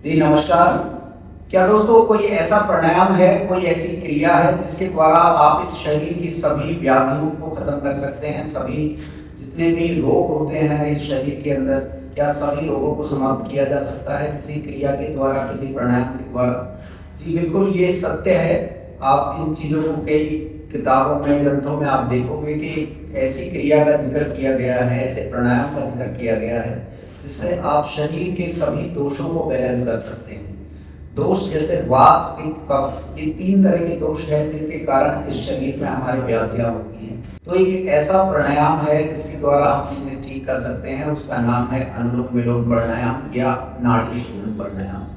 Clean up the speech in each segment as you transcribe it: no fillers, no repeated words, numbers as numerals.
जी नमस्कार। क्या दोस्तों कोई ऐसा प्राणायाम है, कोई ऐसी क्रिया है जिसके द्वारा आप इस शरीर की सभी व्याधियों को खत्म कर सकते हैं? सभी जितने भी रोग होते हैं इस शरीर के अंदर, क्या सभी रोगों को समाप्त किया जा सकता है किसी क्रिया के द्वारा, किसी प्राणायाम के द्वारा? जी बिल्कुल, ये सत्य है। आप इन चीज़ों को कई किताबों में, ग्रंथों में आप देखोगे कि ऐसी क्रिया का जिक्र किया गया है, ऐसे प्राणायाम का जिक्र किया गया है जिससे आप शरीर के सभी दोषों को बैलेंस कर सकते हैं। दोष जैसे वात, पित्त, कफ, ये 3 तरह के दोष हैं जिनके कारण इस शरीर में हमारी व्याधियां होती हैं। तो एक ऐसा प्राणायाम है जिसके द्वारा हम इन्हें ठीक कर सकते हैं, उसका नाम है अनुलोम विलोम प्राणायाम या नाड़ी शोधन प्राणायाम।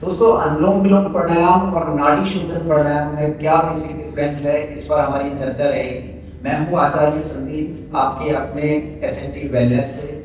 दोस्तों, अनुलोम विलोम प्राणायाम और नाड़ी शोधन प्राणायाम में क्या बेसिक डिफरेंस है, इस पर हमारी चर्चा रहेगी। मैं हूँ आचार्य संदीप, आपके अपने एस&टी वेलनेस से।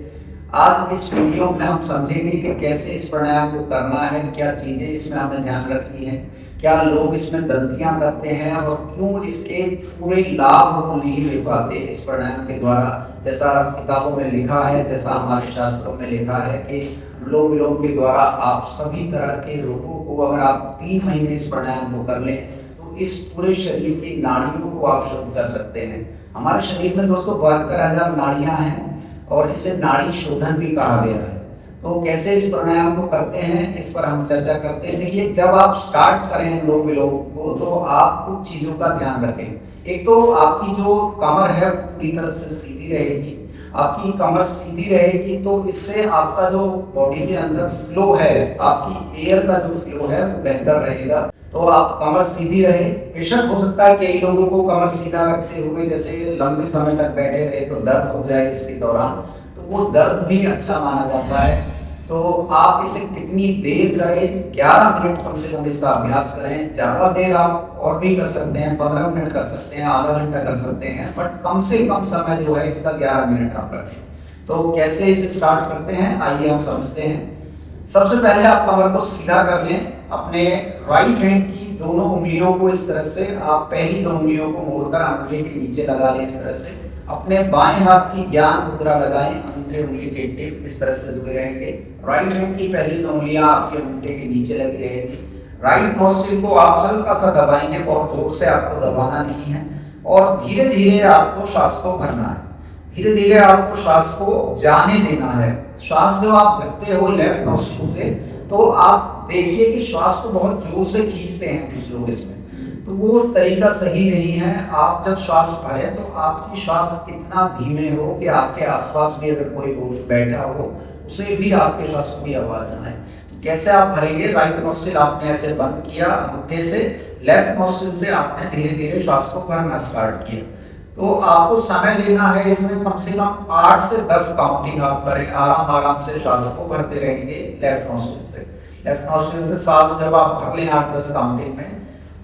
आज इस वीडियो में हम समझेंगे कि कैसे इस प्राणायाम को करना है, क्या चीज़ें इसमें हमें ध्यान रखनी है, क्या लोग इसमें गलतियां करते हैं और क्यों इसके पूरे लाभ हम नहीं ले पाते इस प्राणायाम के द्वारा। जैसा किताबों में लिखा है, जैसा हमारे शास्त्रों में लिखा है कि अनुलोम विलोम के द्वारा आप सभी तरह के रोगों को, अगर आप 3 महीने इस प्राणायाम को कर लें तो इस पूरे शरीर की नाड़ियों को आप शुद्ध कर सकते हैं। हमारे शरीर में दोस्तों 72,000 नाड़ियाँ हैं और इसे नाड़ी शोधन भी कहा गया है। तो कैसे इस प्राणायाम को करते हैं, इस पर हम चर्चा करते हैं। देखिए, जब आप स्टार्ट करें अनुलोम विलोम को तो आप कुछ चीज़ों का ध्यान रखें। एक तो आपकी जो कमर है पूरी तरह से सीधी रहेगी। आपकी कमर सीधी रहेगी तो इससे आपका जो बॉडी के अंदर फ्लो है, आपकी एयर का जो फ्लो है वो बेहतर रहेगा। तो आप कमर सीधी रहे। बेशक हो सकता है कई लोगों को कमर सीधा रखते हुए जैसे लंबे समय तक बैठे रहे तो दर्द हो जाए इसके दौरान, तो वो दर्द भी अच्छा माना जाता है। तो आप इसे कितनी देर करें, 11 मिनट कम से कम इसका अभ्यास करें। ज़्यादा देर आप और भी कर सकते हैं, 15 मिनट कर सकते हैं, आधा घंटा कर सकते हैं, बट कम से कम समय जो है इसका 11 मिनट आप रखें। तो कैसे इसे स्टार्ट करते हैं, आइए हम समझते हैं। सबसे पहले आप कमर को सीधा कर लें। अपने राइट हैंड की दोनों उंगलियों को इस तरह से, आप पहली 2 उंगलियों को मोड़कर अंगूठे के नीचे लगा लें इस तरह से। अपने बाएं हाथ की ज्ञान मुद्रा लगाएं, अंगूठे उंगली के टिप इस तरह से जुड़े रहेंगे। राइट हैंड की पहली 2 उंगलियां आपके अंगूठे के नीचे लगी रहेगी। राइट नोस्ट्रिल को आप हल्का सा दबाएंगे, बहुत जोर से आपको दबाना नहीं है, और धीरे धीरे आपको श्वास को भरना है। धीरे धीरे आपको श्वास को जाने देना है। श्वास जब आप भरते हो लेफ्ट नोस्ट्रिल से तो आप देखिए कि श्वास को बहुत जोर से खींचते हैं कुछ लोग इसमें, तो वो तरीका सही नहीं है। आप जब श्वास भरें तो आपकी श्वास इतना धीमे हो कि आपके आसपास भी अगर कोई लोग बैठा हो उसे भी आपके श्वास की आवाज़ ना आए। तो कैसे आप भरेंगे? राइट नोस्ट्रिल आपने ऐसे बंद किया अंगूठे से, लेफ्ट नोस्ट्रिल से आपने धीरे धीरे श्वास को भरना स्टार्ट किया। तो आपको समय लेना है इसमें कम से कम 8 से 10 काउंटिंग आप करें। आराम आराम से श्वास को भरते रहेंगे लेफ्ट नोस्ट्रिल से। लेफ्ट नोस्ट्रिल से श्वास जब आप भर लें 8-10 काउंटिंग में,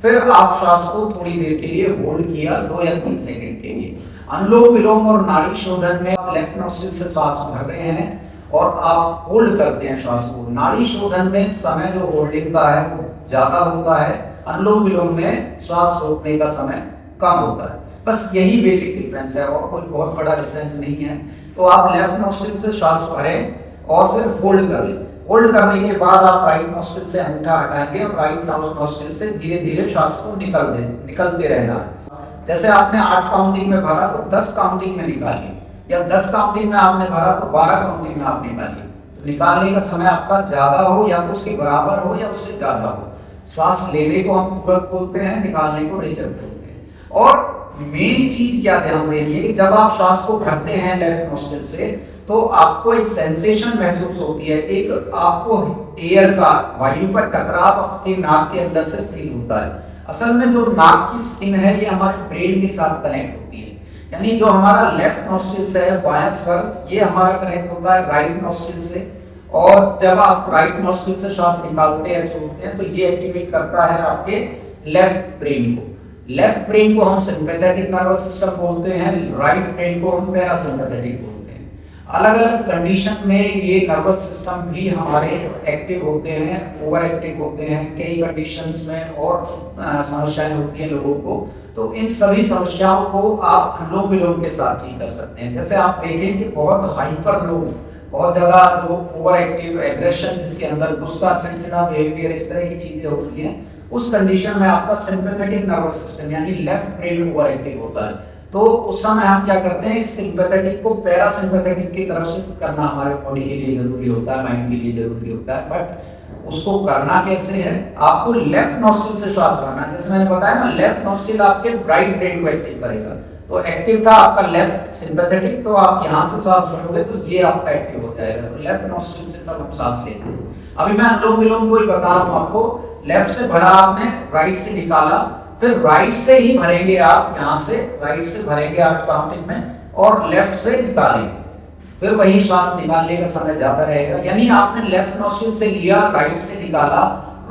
फिर आप श्वास को थोड़ी देर के लिए होल्ड किया, 2 या 3 सेकंड के लिए। अनुलोम विलोम और नाड़ी शोधन में आप लेफ्ट नोस्ट्रिल से श्वास भर रहे हैं और आप होल्ड करते हैं श्वास को। नाड़ी शोधन में समय जो होल्डिंग का है वो ज्यादा होता है, अनुलोम विलोम में श्वास रोकने का समय कम होता है। बस यही बेसिक डिफरेंस है और कोई बहुत बड़ा डिफरेंस नहीं है। तो आप लेफ्ट नोस्ट्रिल से श्वास भरें और फिर होल्ड कर लें। होल्ड करने के बाद आप राइट नोस्ट्रिल से अंगूठा हटाएंगे और राइट नोस्ट्रिल से धीरे धीरे श्वास को निकलते रहना है। जैसे आपने 8 काउंटिंग में भरा तो 10 काउंटिंग में निकालिए, या 10 काउंटिंग में आपने भरा तो 12 काउंटिंग में आप निकालिए। तो निकालने का समय आपका ज्यादा हो या तो उसके बराबर हो या उससे ज्यादा हो। श्वास लेने को हम पूरक बोलते हैं, निकालने को रेचक बोलते हैं। और मेन चीज क्या ध्यान देनी है कि जब आप श्वास को भरते हैं लेफ्ट नोस्ट्रिल से तो आपको एक सेंसेशन महसूस होती है, एक आपको एयर का, वायु का टकराव अपने नाक के अंदर से फील होता है। असल में जो नाक की स्किन है ये हमारे ब्रेन के साथ कनेक्ट होती है, यानी जो हमारा लेफ्ट नोस्ट्रिल से है बायां स्वर, ये हमारा कनेक्ट होता है राइट नोस्ट्रिल से। और जब आप राइट नोस्ट्रिल से श्वास निकालते हैं, छोड़ते हैं, तो ये एक्टिवेट करता है आपके लेफ्ट ब्रेन को। लेफ्ट ब्रेन को हम सिंपैथेटिक नर्वस सिस्टम बोलते हैं, राइट ब्रेन को हम पैरासिम्पैथेटिक बोलते हैं। अलग अलग कंडीशन में ये नर्वस सिस्टम भी हमारे एक्टिव होते हैं, ओवर एक्टिव होते हैं। कई कंडीशंस में और समस्याएं होती हैं लोगों को, तो इन सभी समस्याओं को आप अनुलोम विलोम के साथ ही कर सकते हैं। जैसे आप देखें कि बहुत हाइपर लोग बहुत ज़्यादा जो ओवर एक्टिव एग्रेशन, जिसके अंदर गुस्सा, चिड़चिड़ा बिहेवियर, इस तरह की चीज़ें होती हैं, उस कंडीशन में आपका सिंपैथेटिक नर्वस सिस्टम यानी लेफ्ट ब्रेन ओवर एक्टिव होता है। तो उस समय हम क्या करते हैं, इस सिंपैथेटिक को पैरासिम्पैथेटिक की तरफ शिफ्ट करना हमारे बॉडी के लिए जरूरी होता है, माइंड के लिए जरूरी होता है। बट उसको करना कैसे है, आपको लेफ्ट नॉस्ट्रिल से श्वास भरना है। जैसे मैंने बताया ना, लेफ्ट नॉस्ट्रिल आपके राइट ब्रेन को एक्टिव करेगा। तो एक्टिव था आपका लेफ्ट सिंपैथेटिक, तो आप यहाँ से सांस भरोगे तो ये आपका एक्टिव हो जाएगा। तो लेफ्ट नॉस्ट्रिल से तब हम सांस लेते हैं। अभी मैं अनुलोम विलोम को ही बता रहा हूँ आपको। लेफ्ट से भरा आपने, राइट से निकाला, फिर राइट से ही भरेंगे आप, यहाँ से राइट से भरेंगे आप काउंटिंग में, और लेफ्ट से निकालेंगे। फिर वही श्वास निकालने का समय ज्यादा रहेगा। यानी आपने लेफ्ट नॉस्ट्रिल से लिया, राइट से निकाला,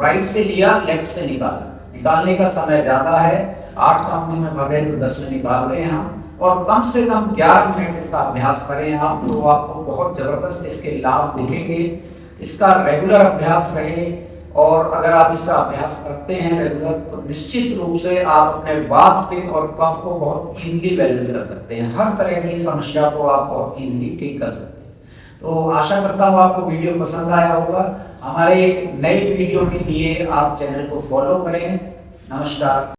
राइट से लिया, लेफ्ट से निकाला। निकालने का समय ज्यादा है, 8 काउंटिंग में भर रहे हैं तो 10 में निकाल रहे हैं हम। और कम से कम 11 मिनट इसका अभ्यास करें आप, तो आपको बहुत जबरदस्त इसके लाभ दिखेंगे। इसका रेगुलर अभ्यास रहे, और अगर आप इसका अभ्यास करते हैं रेगुलर, तो निश्चित रूप से आप अपने वात, पित्त और कफ को बहुत इजीली बैलेंस कर सकते हैं। हर तरह की समस्या को आप बहुत इजीली ठीक कर सकते हैं। तो आशा करता हूँ आपको वीडियो पसंद आया होगा। हमारे नए वीडियो के लिए आप चैनल को फॉलो करें। नमस्कार।